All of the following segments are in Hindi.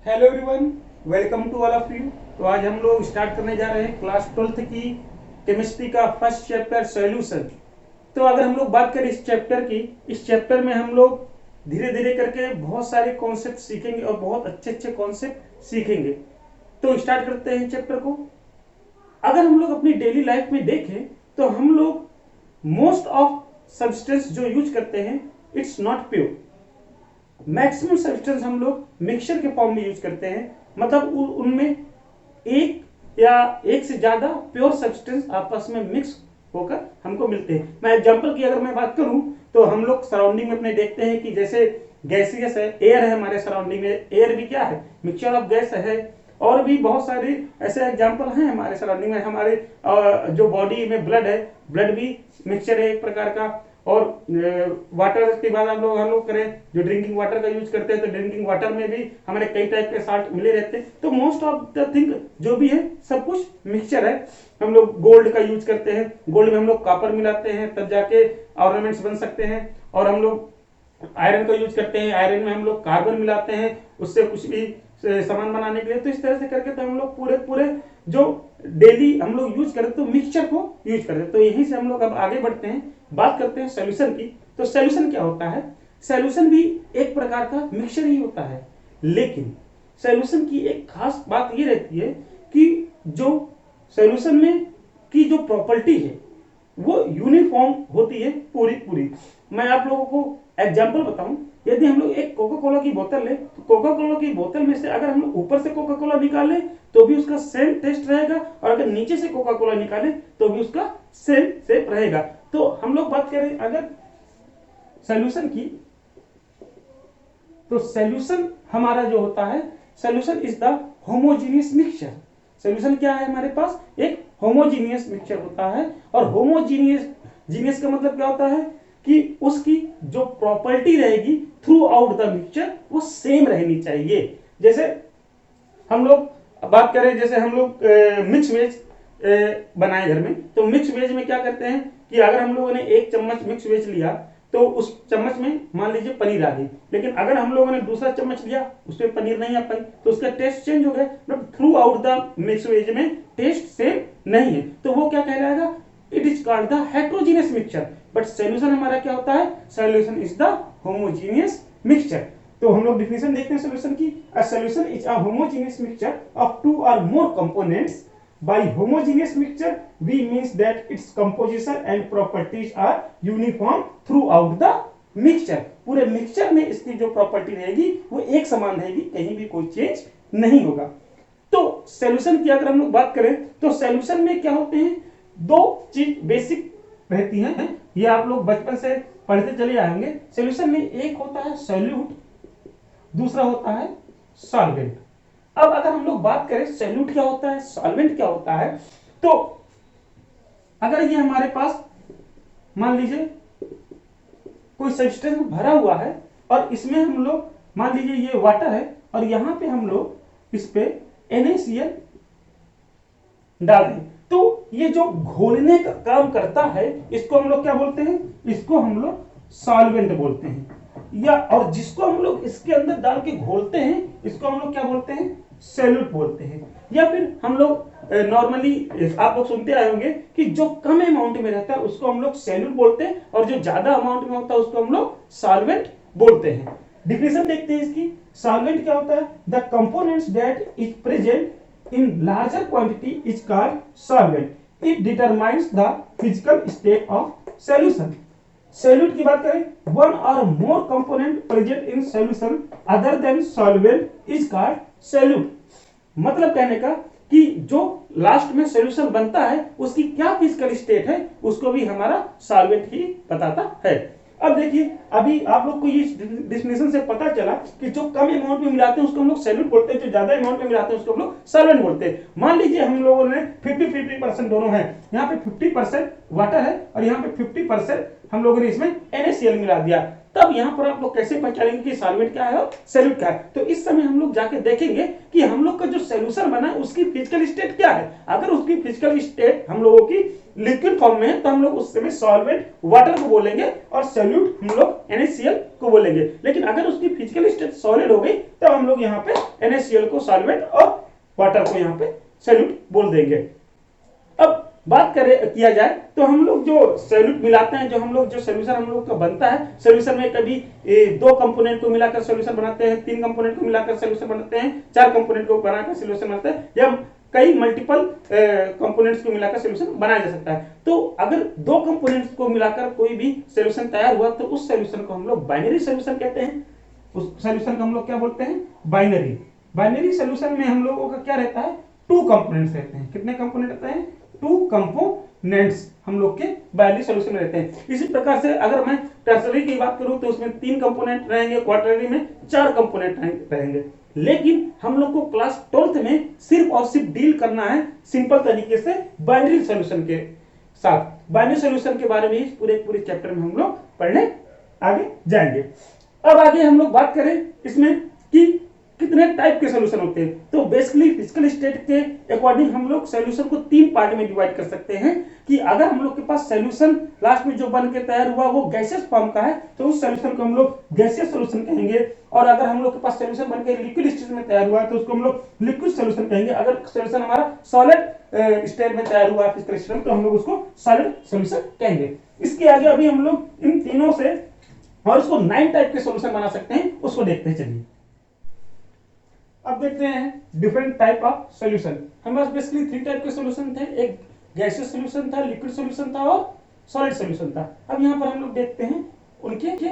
Hello everyone, welcome to all of you. तो आज हम लोग स्टार्ट करने जा रहे हैं क्लास 12th की केमिस्ट्री का फर्स्ट चैप्टर सॉल्यूशन। तो अगर हम लोग बात करें इस चैप्टर की, इस चैप्टर में हम लोग धीरे धीरे करके बहुत सारे कॉन्सेप्ट सीखेंगे और बहुत अच्छे अच्छे कॉन्सेप्ट सीखेंगे। तो स्टार्ट करते हैं चैप्टर को। अगर हम लोग अपनी डेली लाइफ में देखें तो हम लोग मोस्ट ऑफ सब्सटेंस जो यूज करते हैं it's not pure. Maximum substance हम लोग मिक्सचर के फॉर्म में यूज करते हैं, मतलब उनमें एक या एक से ज्यादा प्योर सब्सटेंस आपस में मिक्स होकर हमको मिलते हैं। मैं एग्जांपल की अगर मैं बात करूं तो हम लोग सराउंडिंग में अपने देखते हैं कि जैसे गैसियस है, एयर है हमारे सराउंडिंग में, एयर भी क्या है, मिक्सचर ऑफ गैस है। और भी बहुत सारे ऐसे एग्जांपल हैं हमारे सराउंडिंग में। हमारे जो बॉडी में ब्लड है, ब्लड भी मिक्सचर है एक प्रकार का। और वाटर की बात हम लोग करें, जो ड्रिंकिंग वाटर का यूज करते हैं, तो ड्रिंकिंग वाटर में भी हमारे कई टाइप के साल्ट मिले रहते हैं। तो मोस्ट ऑफ द थिंग जो भी है सब कुछ मिक्सचर है। हम लोग गोल्ड का यूज करते हैं, गोल्ड में हम लोग कॉपर मिलाते हैं तब जाके ऑर्नामेंट्स बन सकते हैं। और हम लोग आयरन का यूज करते हैं, आयरन में हम लोग कार्बन मिलाते हैं उससे कुछ भी सामान बनाने के लिए। तो इस तरह से करके तो हम लोग पूरे पूरे जो डेली हम लोग यूज करते तो मिक्सचर को यूज करते हैं। तो यहीं से हम लोग अब आगे बढ़ते हैं, बात करते हैं सॉल्यूशन की। तो सॉल्यूशन क्या होता है? सॉल्यूशन भी एक प्रकार का मिक्सचर ही होता है, लेकिन सॉल्यूशन की एक खास बात ये रहती है कि जो सॉल्यूशन में की जो प्रॉपर्टी है वो यूनिफॉर्म होती है पूरी पूरी। मैं आप लोगों को एग्जांपल बताऊं, यदि हम लोग एक कोका कोला की बोतल ले, तो कोका कोला की बोतल में से अगर हम लोग ऊपर से कोका कोला निकाले तो भी उसका सेम टेस्ट रहेगा, और अगर नीचे से कोका कोला निकाले तो भी उसका सेम सेप रहेगा। तो हम लोग बात करें अगर सॉल्यूशन की, तो सॉल्यूशन हमारा जो होता है, solution is the homogeneous mixture. Solution क्या है हमारे पास? एक होमोजीनियस मिक्सचर होता है। और होमोजीनियस जीनियस का मतलब क्या होता है कि उसकी जो प्रॉपर्टी रहेगी थ्रू आउट द मिक्सचर वो सेम रहनी चाहिए। जैसे हम लोग बात करें, जैसे हम लोग मिक्स वेज बनाए घर में, तो मिक्स वेज में क्या करते हैं कि अगर हम लोगों ने एक चम्मच मिक्स वेज लिया तो उस चम्मच में मान लीजिए पनीर आ गई, लेकिन अगर हम लोगों ने दूसरा चम्मच लिया उसमें पनीर नहीं आ पाई तो उसका टेस्ट चेंज हो गया। But throughout the mix veg में टेस्ट सेम नहीं है, तो वो क्या कहलाएगा? It is called the heterogeneous mixture. But solution हमारा क्या होता है? Solution is the homogeneous mixture. तो हम लोग डिफिनेशन देखते हैं सॉल्यूशन की। A solution is a homogeneous mixture of two or more components. By homogeneous mixture we means that its composition and properties are uniform throughout the mixture। पूरे मिक्सचर में इसकी जो प्रॉपर्टी रहेगी वो एक समान रहेगी, कहीं भी कोई चेंज नहीं होगा। तो सॉल्यूशन की अगर हम लोग बात करें तो सॉल्यूशन में क्या होते हैं? दो चीज बेसिक रहती हैं, ये आप लोग बचपन से पढ़ते चले आएंगे। सॉल्यूशन में एक होता है सॉल्यूट, दूसरा होता है सॉल्वेंट। अब अगर हम लोग बात करें सॉल्यूट क्या होता है, सॉल्वेंट क्या होता है, तो अगर ये हमारे पास मान लीजिए कोई सब्सटेंस भरा हुआ है और इसमें हम लोग मान लीजिए ये वाटर है और यहां पे हम लोग इस पे NaCl डाल दें, तो ये जो घोलने का काम करता है इसको हम लोग क्या बोलते हैं? इसको हम लोग सॉल्वेंट बोलते हैं। या और जिसको हम लोग इसके अंदर डाल के घोलते हैं इसको हम लोग क्या बोलते हैं? सॉल्यूट बोलते हैं। या फिर हम लोग नॉर्मली आप लोग सुनते आए होंगे कि जो कम अमाउंट में रहता है उसको हम लोग सॉल्यूट बोलते हैं, और जो ज्यादा अमाउंट में होता है उसको हम लोग सॉल्वेंट बोलते हैं। डिफिनेशन देखते हैं इसकी। सॉल्वेंट क्या होता है? The components that is present in larger quantity is called solvent. It determines the physical state of solution. Solute की बात करें, वन और more component present in solution other than solvent is called solute. मतलब कहने का कि जो लास्ट में सॉल्यूशन बनता है उसकी क्या फिजिकल स्टेट है उसको भी हमारा सॉल्वेंट ही बताता है। अब देखिए, अभी आप लोग को ये डिफिनेशन से पता चला कि जो कम अमाउंट में मिलाते हैं उसको हम लोग सॉल्यूट बोलते हैं, जो ज्यादा अमाउंट में मिलाते हैं उसको हम लोग सॉल्वेंट बोलते हैं। मान लीजिए हम लोगों ने 50-50% दोनों है, यहाँ पे 50% वाटर है और यहाँ पे 50% हम लोगों ने इसमें NaCl मिला दिया, तब यहाँ पर आप लोग कैसे पहचानेंगे कि सॉल्वेंट क्या है और सॉल्यूट क्या है? तो इस समय हम लोग जाके देखेंगे कि हम लोग का जो सॉल्यूशन बना है उसकी फिजिकल स्टेट क्या है। अगर उसकी फिजिकल स्टेट हम लोगों की लिक्विड फॉर्म में है तो हम लोग उस समय सॉल्वेंट वाटर को बोलेंगे और सॉल्यूट हम लोग NaCl को बोलेंगे। लेकिन अगर उसकी फिजिकल स्टेट सॉलिड हो गई तो हम लोग यहाँ पे NaCl को सॉल्वेंट और वाटर को यहाँ पे सॉल्यूट बोल देंगे। अब बात किया जाए तो हम लोग जो सॉल्यूट मिलाते हैं, जो हम लोग जो सोल्यूशन हम लोग का बनता है, सोल्यूशन में कभी 2 कंपोनेंट को मिलाकर सोल्यूशन बनाते हैं, 3 कंपोनेंट को मिलाकर सोल्यूशन बनाते हैं, 4 कंपोनेंट को बनाकर सोल्यूशन बनाते हैं, या कई मल्टीपल कंपोनेंट्स को मिलाकर सोल्यूशन बनाया जा सकता है। तो अगर 2 कंपोनेंट्स को मिलाकर कोई भी सोल्यूशन तैयार हुआ तो उस सोल्यूशन को हम लोग बाइनरी सोल्यूशन कहते हैं। उस सोल्यूशन को हम लोग क्या बोलते हैं? बाइनरी। बाइनरी सोल्यूशन में हम लोगों का क्या रहता है? 2 कंपोनेंट्स रहते हैं। कितने कंपोनेंट रहते हैं? 2 कंपोनेंट्स हम लोग के बाइनरी सोल्यूशन में रहते हैं। इसी प्रकार से अगर मैं टर्सरी की बात करूं तो उसमें 3 कंपोनेंट रहेंगे, क्वार्टररी में 4 कंपोनेंट रहेंगे। लेकिन हम लोग को क्लास 12th में सिर्फ और सिर्फ डील करना है सिंपल तरीके से बाइनरी सॉल्यूशन के साथ। बाइनरी सॉल्यूशन के बारे में इस पूरे चैप्टर में हम लोग पढ़ने आगे जाएंगे। अब आगे हम लोग बात करें इसमें कि कितने टाइप के सॉल्यूशन होते हैं। तो बेसिकली फिजिकल स्टेट के अकॉर्डिंग हम लोग सॉल्यूशन को 3 पार्ट में डिवाइड कर सकते हैं कि अगर हम लोग के पास सॉल्यूशन लास्ट में जो बन के तैयार हुआ वो गैसियस फॉर्म का है तो उस सॉल्यूशन को हम लोग गैसियस सॉल्यूशन कहेंगे, और अगर हम लोग के पास सॉल्यूशन बन के लिक्विड स्टेट में तैयार हुआ है तो उसको हम लोग लिक्विड सॉल्यूशन कहेंगे। अगर सॉल्यूशन हमारा सॉलिड स्टेट में तैयार हुआ है फिजिकल स्टेट में तो हम लोग उसको सॉलिड सॉल्यूशन कहेंगे। इसके आगे अभी हम लोग इन तीनों से और उसको 9 टाइप के सॉल्यूशन बना सकते हैं, उसको देखते हैं। चलिए अब देखते हैं डिफरेंट टाइप ऑफ सॉल्यूशन। हमारे पास बेसिकली 3 टाइप के सॉल्यूशन थे, एक गैसियस सॉल्यूशन था, लिक्विड सॉल्यूशन था और सॉलिड सॉल्यूशन था। अब यहाँ पर हम लोग देखते हैं उनके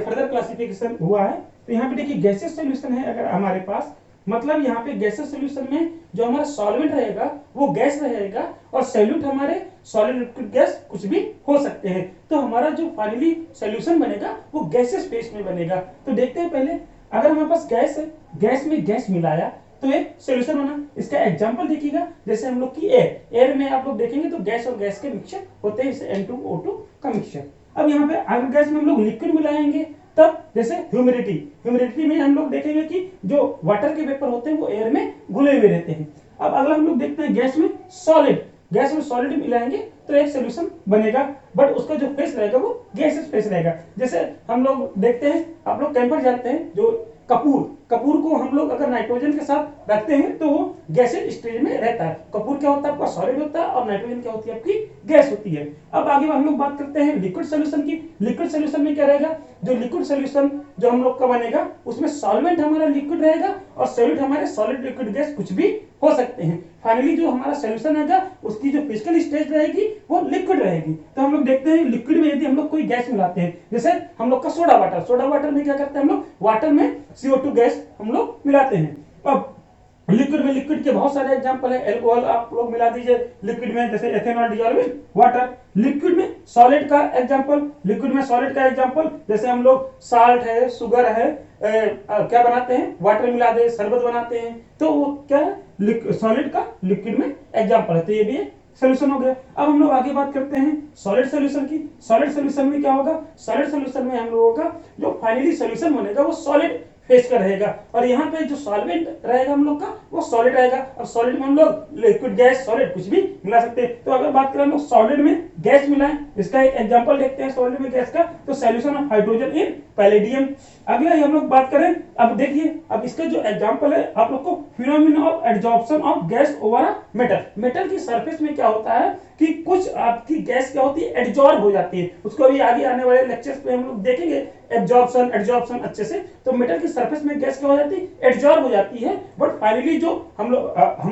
फर्दर क्लासिफिकेशन हुआ है। तो यहाँ पे देखिए गैसियस सॉल्यूशन है अगर हमारे पास, मतलब यहाँ पे गैसियस सॉल्यूशन में जो हमारा सॉल्वेंट रहेगा वो गैस रहेगा और सॉल्यूट हमारे सॉलिड लिक्विड गैस कुछ भी हो सकते हैं। तो हमारा जो फाइनली सॉल्यूशन बनेगा वो गैसियस फेज में बनेगा। तो देखते हैं पहले, अगर हमारे पास गैस है, गैस में गैस मिलाया तो एक सॉल्यूशन बना। इसका एग्जांपल देखिएगा, जैसे हम लोग की एयर में आप लोग देखेंगे तो गैस और गैस के मिक्सचर होते हैं, जैसे N2O2 का मिक्सचर। अब यहाँ पे अगर गैस में हम लोग लिक्विड मिलाएंगे तब जैसे ह्यूमिडिटी में हम लोग देखेंगे कि जो वाटर के वेपर होते हैं वो एयर में घुले हुए रहते हैं। अब अगला हम लोग देखते हैं गैस में सॉलिड मिलाएंगे तो एक सोल्यूशन बनेगा, बट उसका जो फेस रहेगा वो गैसियस फेस रहेगा। जैसे हम लोग देखते हैं, आप लोग कैंपर जानते हैं, जो कपूर को हम लोग अगर नाइट्रोजन के साथ रखते हैं तो वो गैसियस स्टेज में रहता है। कपूर क्या होता है आपका? सॉलिड होता है, और नाइट्रोजन क्या होती है? आपकी गैस होती है। अब आगे हम लोग बात करते हैं लिक्विड सॉल्यूशन की। लिक्विड सॉल्यूशन में क्या रहेगा? जो लिक्विड सॉल्यूशन जो हम लोग का बनेगा उसमें सॉल्वेंट हमारा लिक्विड रहेगा और सॉलिड हमारे सॉलिड लिक्विड गैस कुछ भी हो सकते हैं। फाइनली जो हमारा सॉल्यूशन रहेगा उसकी जो फिजिकल स्टेज रहेगी वो लिक्विड रहेगी। तो हम लोग देखते हैं लिक्विड में यदि हम लोग कोई गैस मिलाते हैं, जैसे हम लोग का सोडा वाटर में क्या करते हैं हम लोग? वाटर में CO2 गैस हम लोग मिलाते हैं। अब लिक्विड के बहुत सारे एग्जांपल है। अल्कोहल आप लोग मिला दीजिए लिक्विड में, जैसे ethanol dissolve in water. Liquid में सॉलिड का एग्जांपल जैसे हम लोग साल्ट है, शुगर है, क्या बनाते हैं? वाटर मिला दे, शरबत बनाते हैं, तो वो क्या है? सॉलिड का लिक्विड में एग्जांपल है। तो ये भी एक सोल्यूशन हो गया। अब हम लोग आगे बात करते हैं सॉलिड सोल्यूशन की। सॉलिड सोल्यूशन में क्या होगा? सॉलिड सोल्यूशन में हम लोगों का जो फाइनली सोल्यूशन बनेगा वो सॉलिड फेज का रहेगा, और यहाँ पे जो सॉल्वेंट रहेगा हम लोग का वो सॉलिड रहेगा। और सॉलिड में हम लोग लिक्विड गैस सॉलिड कुछ भी मिला सकते हैं। तो अगर बात करें हम लोग सॉलिड में गैस मिलाएं, इसका एक एग्जांपल देखते हैं सॉलिड में गैस का, तो solution of hydrogen in palladium. अगला हम लोग बात करें, अब देखिए, अब इसका जो एग्जांपल है आप लोग को, phenomena of adsorption of gas over a metal. Metal की सरफेस में क्या होता है कि कुछ आपकी गैस क्या होती है? एडजॉर्ब हो जाती है। उसको अभी आगे आने वाले लेक्चर्स पे हम लोग देखेंगे एडजॉर्प्शन अच्छे से। तो मेटल की सरफेस में गैस क्या हो जाती है? एडजॉर्ब हो जाती है। बट फाइनली जो हम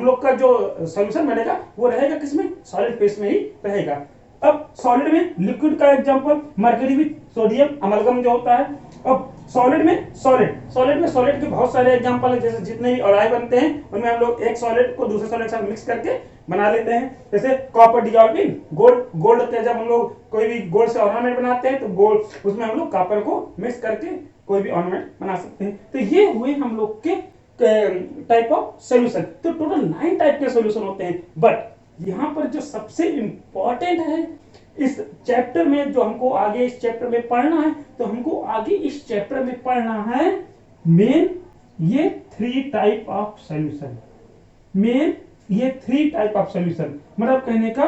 लोग का जो सॉल्यूशन बनेगा वो रहेगा किसमें? सॉलिड फेस में ही रहेगा। अब सॉलिड में लिक्विड का example mercury with sodium amalgam जो होता है। अब सॉलिड में सॉलिड के बहुत सारे एग्जांपल है, जैसे जितने भी अड़ाई बनते हैं उनमें हम लोग एक सॉलिड को दूसरे सॉलिड के साथ मिक्स करके बना लेते हैं। जैसे कॉपर डिसॉल्व इन गोल्ड के जब हम लोग कोई भी गोल्ड से ऑर्नामेंट बनाते हैं तो गोल्ड उसमें हम लोग कॉपर को मिक्स करके कोई भी ऑर्नामेंट बना सकते हैं। तो ये हुए हम लोग के टाइप ऑफ सॉल्यूशन। तो टोटल 9 टाइप के सॉल्यूशन होते हैं। बट यहाँ पर जो सबसे इंपॉर्टेंट है इस चैप्टर में, जो हमको आगे इस चैप्टर में पढ़ना है, तो हमको आगे इस चैप्टर में पढ़ना है मेन ये 3 टाइप ऑफ सॉल्यूशन। मतलब कहने का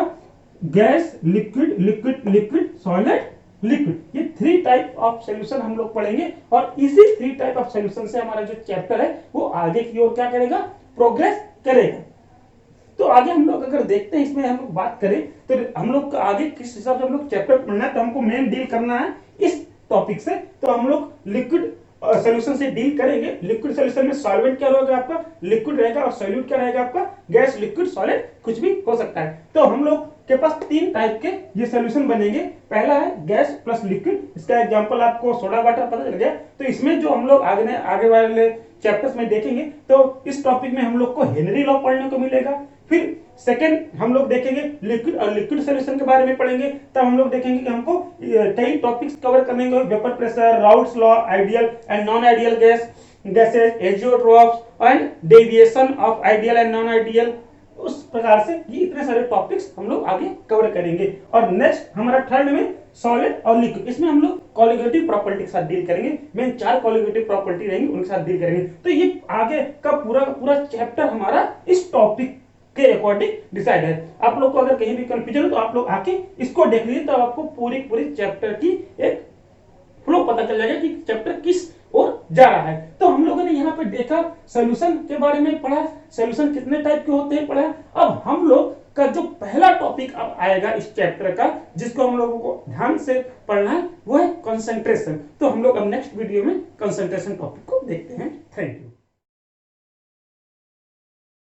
gas, liquid, liquid liquid, solid, liquid, ये 3 टाइप ऑफ सॉल्यूशन हम लोग पढ़ेंगे और इसी 3 टाइप ऑफ सॉल्यूशन से हमारा जो चैप्टर है वो आगे की ओर क्या करेगा, प्रोग्रेस करेगा। तो आगे हम लोग अगर देखते हैं, इसमें हम लोग बात करें तो हम लोग आगे किस हिसाब से हम लोग चैप्टर पढ़ना है, तो हमको मेन डील करना है इस टॉपिक से। तो हम लोग लिक्विड सॉल्यूशन से डील करेंगे। लिक्विड सॉल्यूशन में सॉल्वेंट क्या होगा आपका, लिक्विड रहेगा, और सॉल्यूट क्या रहेगा आपका, गैस, लिक्विड, सॉलिड, कुछ भी हो सकता है। तो हम लोग के पास 3 टाइप के ये सॉल्यूशन बनेंगे। पहला है गैस प्लस लिक्विड, इसका एग्जांपल आपको सोडा वाटर पता चल गया। तो इसमें जो हम लोग आगे वाले चैप्टर्स में देखेंगे, तो इस टॉपिक में हम लोग को हेनरी लॉ पढ़ने को मिलेगा। फिर सेकंड हम लोग देखेंगे लिक्विड और लिक्विड सॉल्यूशन के बारे में पढ़ेंगे। तब हम लोग देखेंगे कि हमको कई टॉपिक्स कवर करने को, vapour pressure, routes law, ideal and non ideal gases, azeotropes and deviation of ideal and non ideal. उस प्रकार से ये इतने सारे टॉपिक्स हम लोग आगे कवर करेंगे। और नेक्स्ट हमारा थर्ड में सॉलिड और लिक्विड, इसमें हम लोग कोलिगेटिव प्रॉपर्टी के साथ डील करेंगे। मेन 4 कोलिगेटिव प्रॉपर्टी रहेंगी, उनके साथ डील करेंगे। तो ये आगे का पूरा चैप्टर हमारा इस टॉपिक के अकॉर्डिंग डिसाइड है। आप लोग को अगर कहीं भी कंफ्यूजन हो तो आप लोग आके इसको देख लीजिए, तो आपको पूरी चैप्टर की एक फ्लो पता चल जाएगा कि चैप्टर किस ओर जा रहा है। तो हम लोगों ने यहाँ पे देखा, सॉल्यूशन के बारे में पढ़ा, सॉल्यूशन कितने टाइप के होते हैं पढ़ा। अब हम लोग का जो पहला टॉपिक अब आएगा इस चैप्टर का, जिसको हम लोगों को ध्यान से पढ़ना है, वो है कंसंट्रेशन। तो हम लोग अब नेक्स्ट वीडियो में कंसंट्रेशन टॉपिक को देखते हैं। Thank you.